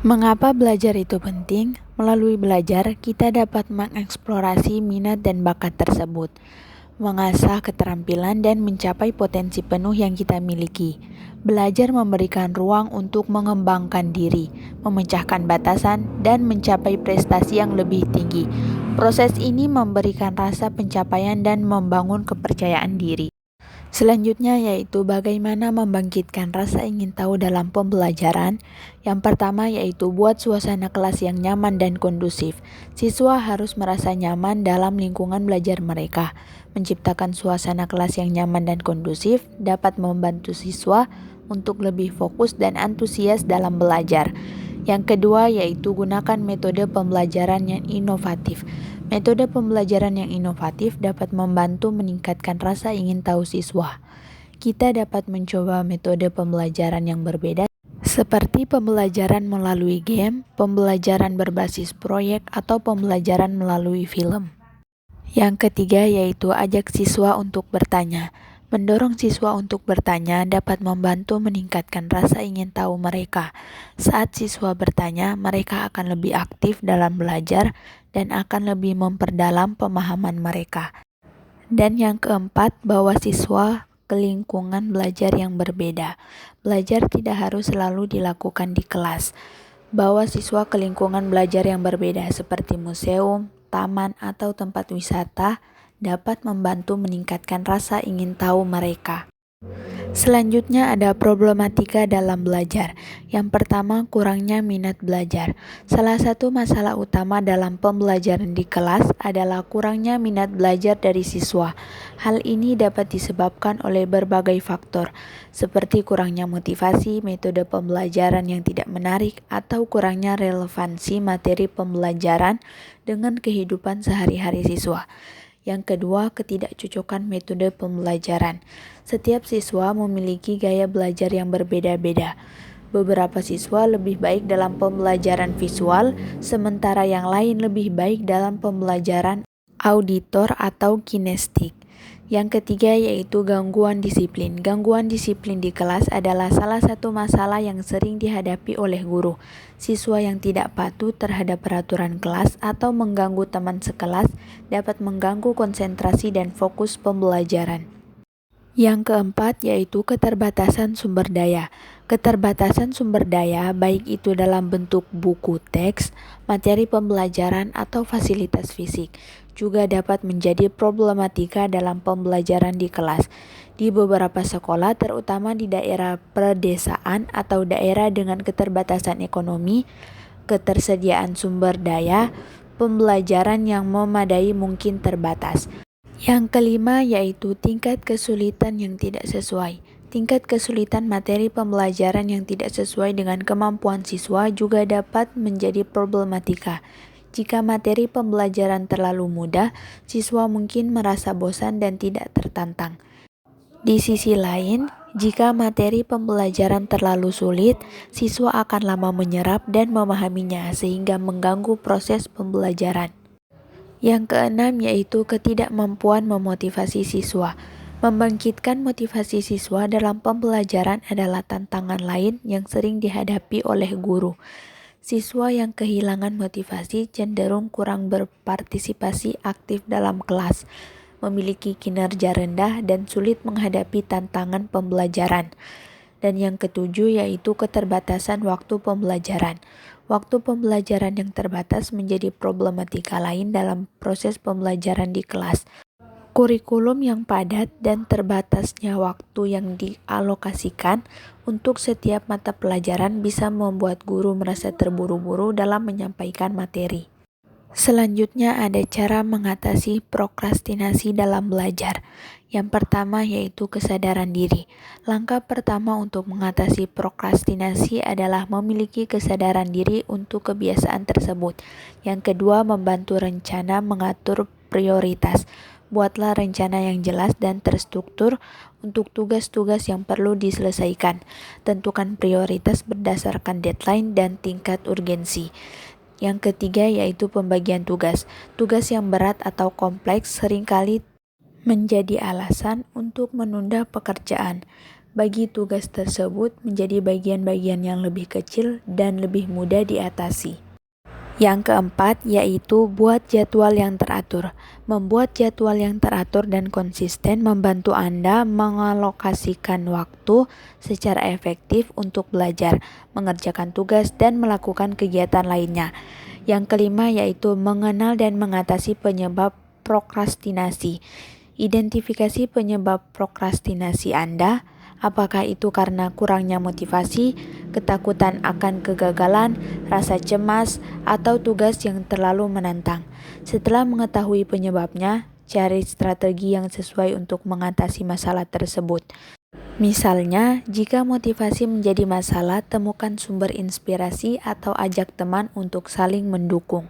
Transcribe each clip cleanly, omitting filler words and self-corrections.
Mengapa belajar itu penting? Melalui belajar, kita dapat mengeksplorasi minat dan bakat tersebut, mengasah keterampilan dan mencapai potensi penuh yang kita miliki. Belajar memberikan ruang untuk mengembangkan diri, memecahkan batasan, dan mencapai prestasi yang lebih tinggi. Proses ini memberikan rasa pencapaian dan membangun kepercayaan diri. Selanjutnya yaitu bagaimana membangkitkan rasa ingin tahu dalam pembelajaran. Yang pertama yaitu buat suasana kelas yang nyaman dan kondusif. Siswa harus merasa nyaman dalam lingkungan belajar mereka. Menciptakan suasana kelas yang nyaman dan kondusif dapat membantu siswa untuk lebih fokus dan antusias dalam belajar. Yang kedua yaitu gunakan metode pembelajaran yang inovatif. Metode pembelajaran yang inovatif dapat membantu meningkatkan rasa ingin tahu siswa. Kita dapat mencoba metode pembelajaran yang berbeda, seperti pembelajaran melalui game, pembelajaran berbasis proyek, atau pembelajaran melalui film. Yang ketiga yaitu ajak siswa untuk bertanya. Mendorong siswa untuk bertanya dapat membantu meningkatkan rasa ingin tahu mereka. Saat siswa bertanya, mereka akan lebih aktif dalam belajar dan akan lebih memperdalam pemahaman mereka. Dan yang keempat, bawa siswa ke lingkungan belajar yang berbeda. Belajar tidak harus selalu dilakukan di kelas. Bawa siswa ke lingkungan belajar yang berbeda seperti museum, taman, atau tempat wisata dapat membantu meningkatkan rasa ingin tahu mereka. Selanjutnya ada problematika dalam belajar. Yang pertama, kurangnya minat belajar. Salah satu masalah utama dalam pembelajaran di kelas adalah kurangnya minat belajar dari siswa. Hal ini dapat disebabkan oleh berbagai faktor, seperti kurangnya motivasi, metode pembelajaran yang tidak menarik, atau kurangnya relevansi materi pembelajaran dengan kehidupan sehari-hari siswa. Yang kedua, ketidakcocokan metode pembelajaran. Setiap siswa memiliki gaya belajar yang berbeda-beda. Beberapa siswa lebih baik dalam pembelajaran visual, sementara yang lain lebih baik dalam pembelajaran auditor atau kinestik. Yang ketiga yaitu gangguan disiplin. Gangguan disiplin di kelas adalah salah satu masalah yang sering dihadapi oleh guru. Siswa yang tidak patuh terhadap peraturan kelas atau mengganggu teman sekelas dapat mengganggu konsentrasi dan fokus pembelajaran. Yang keempat yaitu keterbatasan sumber daya. Keterbatasan sumber daya baik itu dalam bentuk buku teks, materi pembelajaran, atau fasilitas fisik juga dapat menjadi problematika dalam pembelajaran di kelas. Di beberapa sekolah, terutama di daerah pedesaan atau daerah dengan keterbatasan ekonomi, ketersediaan sumber daya pembelajaran yang memadai mungkin terbatas. Yang kelima yaitu tingkat kesulitan yang tidak sesuai. Tingkat kesulitan materi pembelajaran yang tidak sesuai dengan kemampuan siswa juga dapat menjadi problematika. Jika materi pembelajaran terlalu mudah, siswa mungkin merasa bosan dan tidak tertantang. Di sisi lain, jika materi pembelajaran terlalu sulit, siswa akan lama menyerap dan memahaminya sehingga mengganggu proses pembelajaran. Yang keenam yaitu ketidakmampuan memotivasi siswa. Membangkitkan motivasi siswa dalam pembelajaran adalah tantangan lain yang sering dihadapi oleh guru. Siswa yang kehilangan motivasi cenderung kurang berpartisipasi aktif dalam kelas, memiliki kinerja rendah, dan sulit menghadapi tantangan pembelajaran. Dan yang ketujuh yaitu keterbatasan waktu pembelajaran. Waktu pembelajaran yang terbatas menjadi problematika lain dalam proses pembelajaran di kelas. Kurikulum yang padat dan terbatasnya waktu yang dialokasikan untuk setiap mata pelajaran bisa membuat guru merasa terburu-buru dalam menyampaikan materi. Selanjutnya ada cara mengatasi prokrastinasi dalam belajar. Yang pertama yaitu kesadaran diri. Langkah pertama untuk mengatasi prokrastinasi adalah memiliki kesadaran diri untuk kebiasaan tersebut. Yang kedua, membantu rencana mengatur prioritas. Buatlah rencana yang jelas dan terstruktur untuk tugas-tugas yang perlu diselesaikan. Tentukan prioritas berdasarkan deadline dan tingkat urgensi. Yang ketiga yaitu pembagian tugas. Tugas yang berat atau kompleks seringkali menjadi alasan untuk menunda pekerjaan. Bagi tugas tersebut menjadi bagian-bagian yang lebih kecil dan lebih mudah diatasi. Yang keempat yaitu buat jadwal yang teratur. Membuat jadwal yang teratur dan konsisten membantu Anda mengalokasikan waktu secara efektif untuk belajar, mengerjakan tugas, dan melakukan kegiatan lainnya. Yang kelima yaitu mengenal dan mengatasi penyebab prokrastinasi. Identifikasi penyebab prokrastinasi Anda. Apakah itu karena kurangnya motivasi, ketakutan akan kegagalan, rasa cemas, atau tugas yang terlalu menantang? Setelah mengetahui penyebabnya, cari strategi yang sesuai untuk mengatasi masalah tersebut. Misalnya, jika motivasi menjadi masalah, temukan sumber inspirasi atau ajak teman untuk saling mendukung.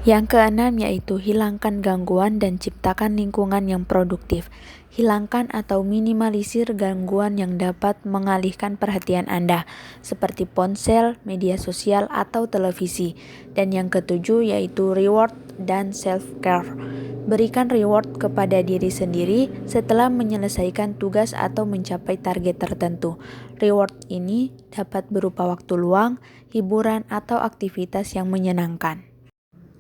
Yang keenam yaitu hilangkan gangguan dan ciptakan lingkungan yang produktif. Hilangkan atau minimalisir gangguan yang dapat mengalihkan perhatian Anda, seperti ponsel, media sosial, atau televisi. Dan yang ketujuh yaitu reward dan self-care. Berikan reward kepada diri sendiri setelah menyelesaikan tugas atau mencapai target tertentu. Reward ini dapat berupa waktu luang, hiburan, atau aktivitas yang menyenangkan.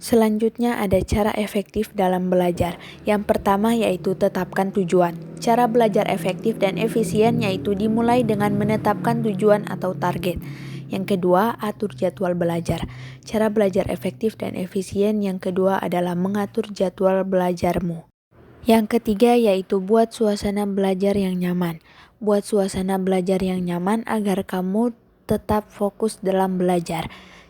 Selanjutnya ada cara efektif dalam belajar. Yang pertama yaitu tetapkan tujuan. Cara belajar efektif dan efisien yaitu dimulai dengan menetapkan tujuan atau target. Yang kedua, atur jadwal belajar. Cara belajar efektif dan efisien yang kedua adalah mengatur jadwal belajarmu. Yang ketiga yaitu buat suasana belajar yang nyaman. Buat suasana belajar yang nyaman agar kamu tetap fokus dalam belajar.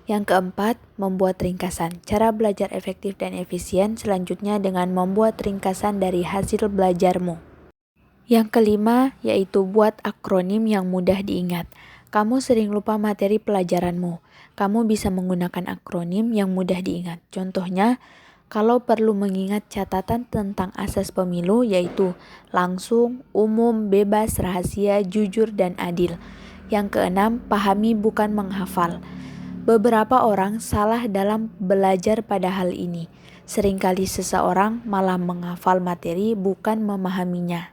Yang keempat, membuat ringkasan. Cara belajar efektif dan efisien selanjutnya dengan membuat ringkasan dari hasil belajarmu. Yang kelima, yaitu buat akronim yang mudah diingat. Kamu sering lupa materi pelajaranmu. Kamu bisa menggunakan akronim yang mudah diingat. Contohnya, kalau perlu mengingat catatan tentang asas pemilu yaitu langsung, umum, bebas, rahasia, jujur, dan adil. Yang keenam, pahami bukan menghafal. Beberapa orang salah dalam belajar pada hal ini. Seringkali seseorang malah menghafal materi bukan memahaminya.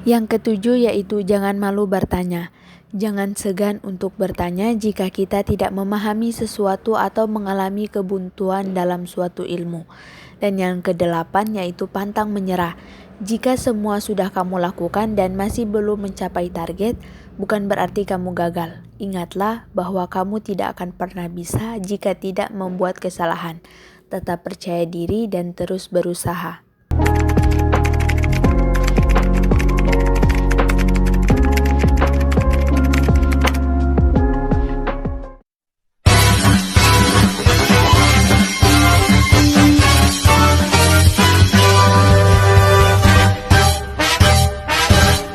Yang ketujuh yaitu jangan malu bertanya. Jangan segan untuk bertanya jika kita tidak memahami sesuatu atau mengalami kebuntuan dalam suatu ilmu. Dan yang kedelapan yaitu pantang menyerah. Jika semua sudah kamu lakukan dan masih belum mencapai target, bukan berarti kamu gagal. Ingatlah bahwa kamu tidak akan pernah bisa jika tidak membuat kesalahan. Tetap percaya diri dan terus berusaha.